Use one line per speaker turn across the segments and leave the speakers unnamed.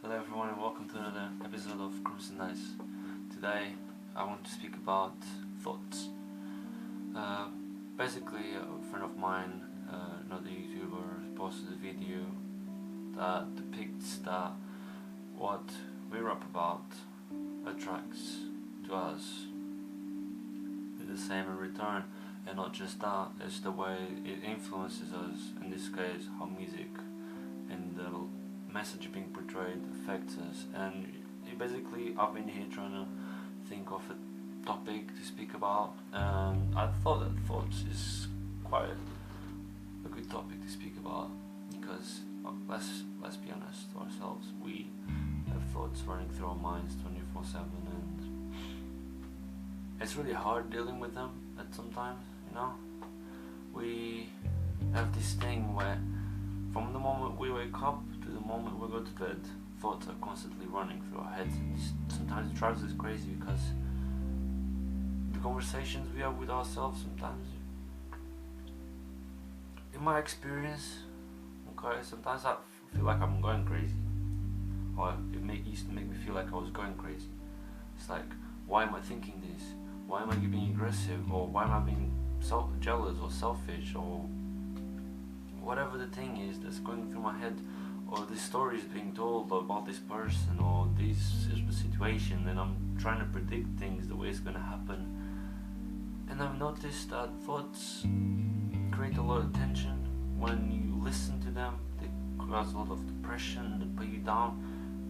Hello everyone and welcome to another episode of Cruising Nice. Today I want to speak about thoughts. Basically a friend of mine, another YouTuber, posted a video that depicts that what we rap about attracts to us do the same in return, and not just that, it's the way it influences us, in this case how music and the message being portrayed affects us. And basically I've been here trying to think of a topic to speak about, and I thought that thoughts is quite a good topic to speak about because let's be honest to ourselves, we have thoughts running through our minds 24/7, and it's really hard dealing with them at sometimes, we have this thing where from the moment we wake up to the moment we go to bed, thoughts are constantly running through our heads, and sometimes it drives us crazy because the conversations we have with ourselves sometimes, in my experience, sometimes I feel like I'm going crazy, or it used to make me feel like I was going crazy. It's like, why am I thinking this? Why am I being aggressive? Or why am I being jealous or selfish, or whatever the thing is that's going through my head, or the story is being told about this person or this situation, and I'm trying to predict things, the way it's going to happen. And I've noticed that thoughts create a lot of tension when you listen to them. They cause a lot of depression, they put you down.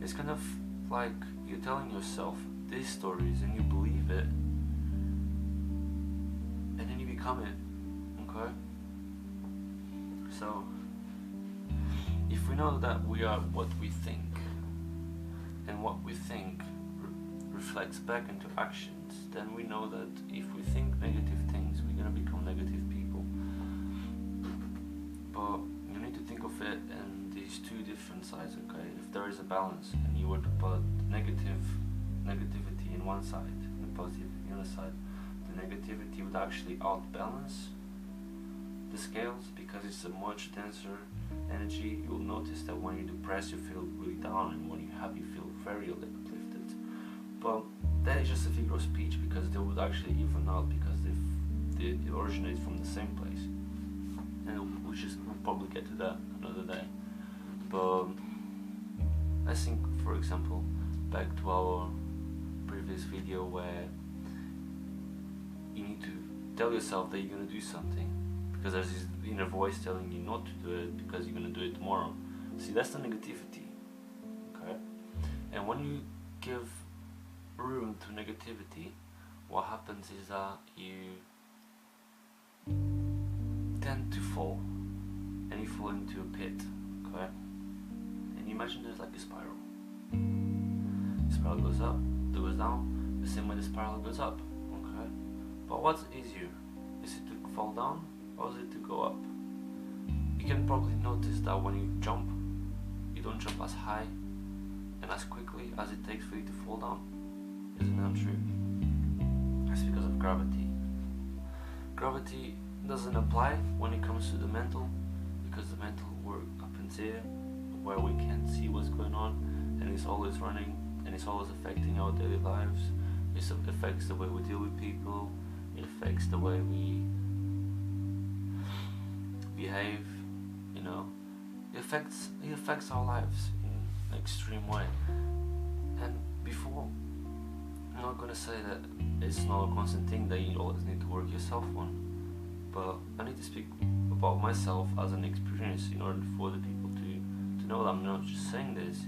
It's kind of like you're telling yourself these stories and you believe it, and then you become it. Okay? So, if we know that we are what we think, and what we think reflects back into actions, then we know that if we think negative things, we're going to become negative people. But you need to think of it in these two different sides, okay? If there is a balance, and you were to put negativity in one side and positivity in the other side, the negativity would actually outbalance the scales, because it's a much denser energy. You'll notice that when you're depressed you feel really down, and when you're happy you feel very uplifted. But that is just a figure of speech, because they would actually even out, because they originate from the same place, and we'll probably get to that another day. But I think, for example, back to our previous video where you need to tell yourself that you're going to do something, because there's this inner voice telling you not to do it because you're going to do it tomorrow. See, that's the negativity, okay? And when you give room to negativity, what happens is that you tend to fall, and you fall into a pit, okay? And you imagine there's like a spiral. The spiral goes up, it goes down, the same way the spiral goes up, okay? But what's easier? Is it to fall down, or is it to go up? You can probably notice that when you jump, you don't jump as high and as quickly as it takes for you to fall down. Isn't that true? That's because of gravity. Gravity doesn't apply when it comes to the mental, because the mental work up in here where we can't see what's going on, and it's always running, and it's always affecting our daily lives. It affects the way we deal with people, it affects the way we behave, it affects our lives in an extreme way. And before, I'm not gonna say that it's not a constant thing that you always need to work yourself on, but I need to speak about myself as an experience in order for the people to know that I'm not just saying this,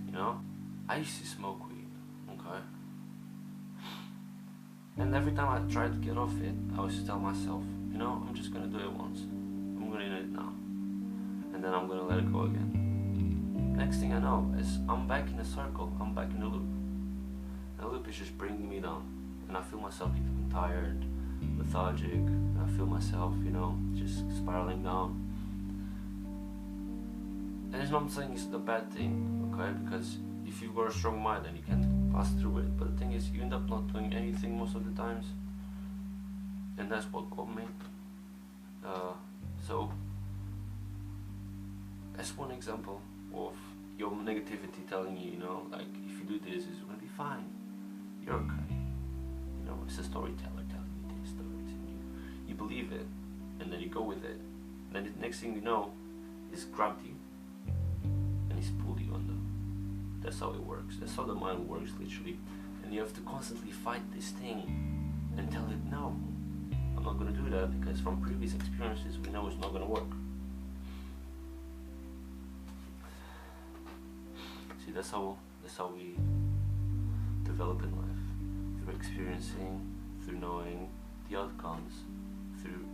I used to smoke weed, okay? And every time I tried to get off it, I used to tell myself, I'm just gonna do it once. I'm gonna do it now. And then I'm gonna let it go again. Next thing I know is I'm back in a circle, I'm back in a loop. And the loop is just bringing me down. And I feel myself becoming tired, lethargic, and I feel myself, just spiraling down. And it's not saying it's a bad thing, okay? Because if you've got a strong mind, then you can pass through it. But the thing is, you end up not doing anything most of the times. And that's what got me. So, that's one example of your negativity telling you, you know, like if you do this, it's gonna be fine. You're okay. You know, it's a storyteller telling you these stories, and you believe it, and then you go with it. And then the next thing you know, it's grabbed you, and it's pulled you under. That's how it works. That's how the mind works, literally. And you have to constantly fight this thing and tell it, no, I'm not gonna do that, because from previous experiences we know it's not gonna work. See, that's how we develop in life, through experiencing, through knowing the outcomes, through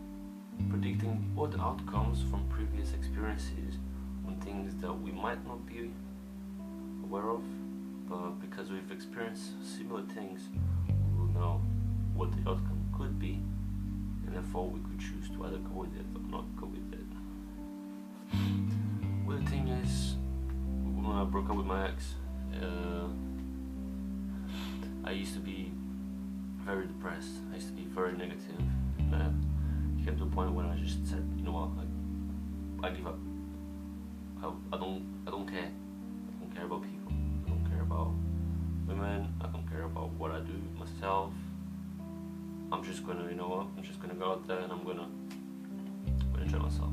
predicting what outcomes from previous experiences on things that we might not be aware of, but because we've experienced similar things, we will know what the outcome could be, and therefore we could choose to either go with it or not go with it. Well, the thing is, when I broke up with my ex, I used to be very depressed. I used to be very negative. It came to a point when I just said, you know what, I give up. I don't care. I don't care about people. I don't care about women. I don't care about what I do myself. I'm just gonna, you know what? I'm just gonna go out there and I'm gonna enjoy myself.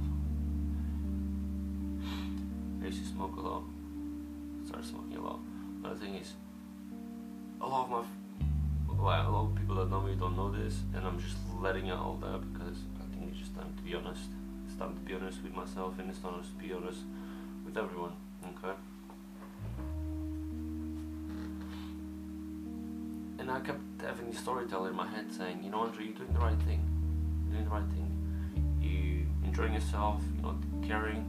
I used to smoke a lot. Started smoking a lot. But the thing is, a lot of people that know me don't know this, and I'm just letting out all that because I think it's just time to be honest. It's time to be honest with myself, and it's time to be honest with everyone. Okay. And I kept having this storyteller in my head saying, you know, Andre, you're doing the right thing. You're doing the right thing. You're enjoying yourself. You're not caring.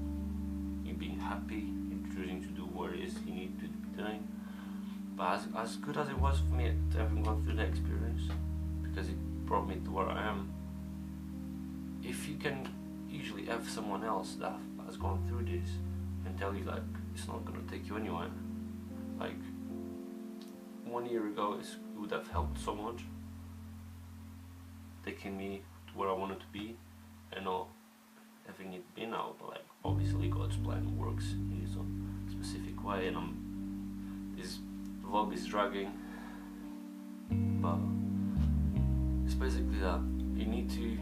You're being happy. You're choosing to do what it is you need to be doing. But as good as it was for me to having gone through the experience, because it brought me to where I am, if you can usually have someone else that has gone through this and tell you like it's not going to take you anywhere, like 1 year ago it would have helped so much, taking me to where I wanted to be, and not having it been out. But like obviously God's plan works in His own specific way, and this vlog is dragging, but it's basically that you need to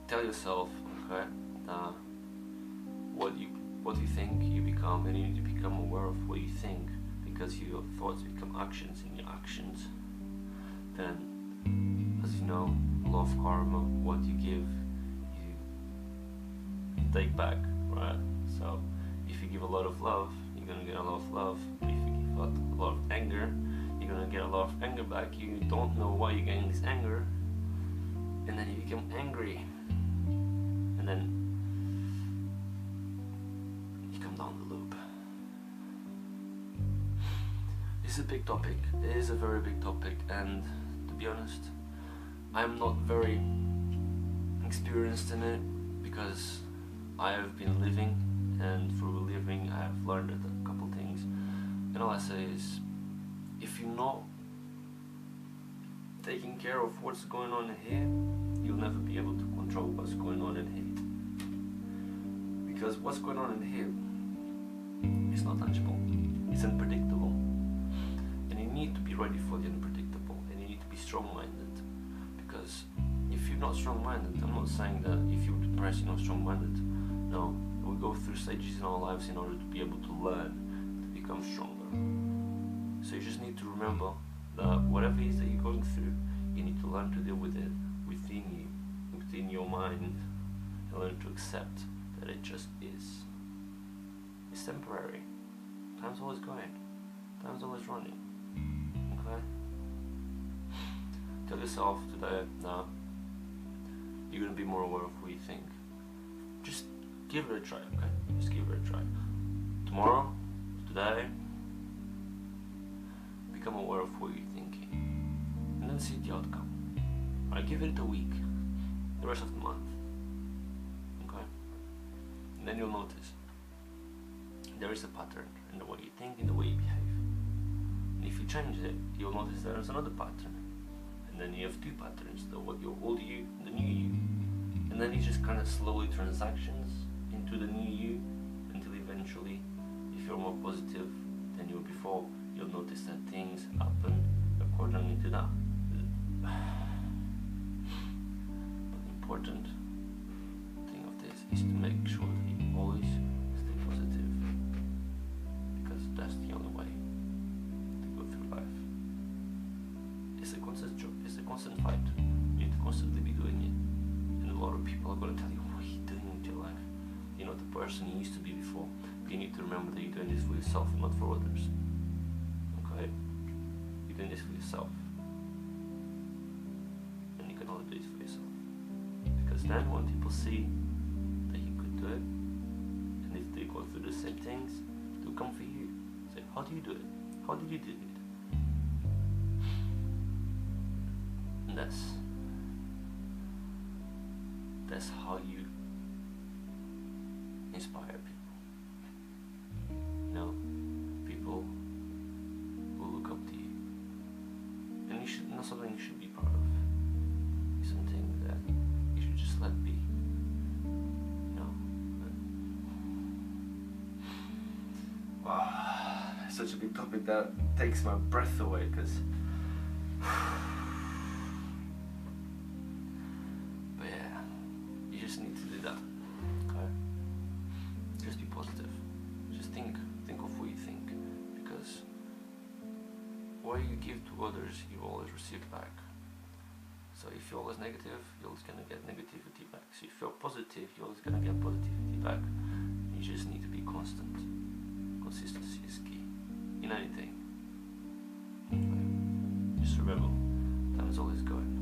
tell yourself, okay, that what you think you become, and you need to become aware of what you think, because your thoughts become actions, and your actions then, as you know, law of karma, what you give you take back, right? So if you give a lot of love, you're gonna get a lot of love. If you give a lot of anger, you're gonna get a lot of anger back. You don't know why you're getting this anger, and then you become angry, and then you come down the loop. It's a big topic. It is a very big topic, and to be honest, I'm not very experienced in it, because I have been living, and through living I have learned a couple things. And all I say is, if you're not taking care of what's going on in here, you'll never be able to control what's going on in here. Because what's going on in here is not tangible, it's unpredictable. And you need to be ready for the unpredictable, and you need to be strong-minded. Because if you're not strong-minded, I'm not saying that if you're depressed you're not strong-minded. No, we go through stages in our lives in order to be able to learn, to become stronger. So you just need to remember that whatever it is that you're going through, you need to learn to deal with it within you, within your mind, and learn to accept that it just is. It's temporary. Time's always going. Time's always running. Okay? Tell yourself today that you're going to be more aware of what you think. Just give it a try, okay? Just give it a try. Tomorrow, today, become aware of what you're thinking, and then see the outcome. Alright, give it a week, the rest of the month, okay? And then you'll notice there is a pattern in the way you think, in the way you behave. And if you change it, you'll notice there's another pattern, and then you have two patterns: the old you and the new you. And then you just kind of slowly transactions into the new you, until eventually eventually, if you're more positive than you were before, you'll notice that things happen accordingly to that. But the important thing of this is to make sure that you always stay positive, because that's the only way to go through life. It's a constant job, it's a constant fight. You need to constantly be doing it. And a lot of people are going to tell you, what are you doing with your life? You're not the person you used to be before. But you need to remember that you're doing this for yourself, not for others. Okay? You're doing this for yourself. And you can only do it for yourself. Because then when people see that you could do it, and if they go through the same things, they'll come for you. Say, how do you do it? How did you do it? And that's how you inspire people. You know, people will look up to you, and you should not something you should be proud of. It's something that you should just let be. You know. Wow, it's such a big topic that takes my breath away, because. Need to do that. Okay? Just be positive. Just think of what you think, because what you give to others, you always receive back. So if you're always negative, you're always gonna get negativity back. So if you're positive, you're always gonna get positivity back. You just need to be constant. Consistency is key in anything. Okay? Just remember, time is always going.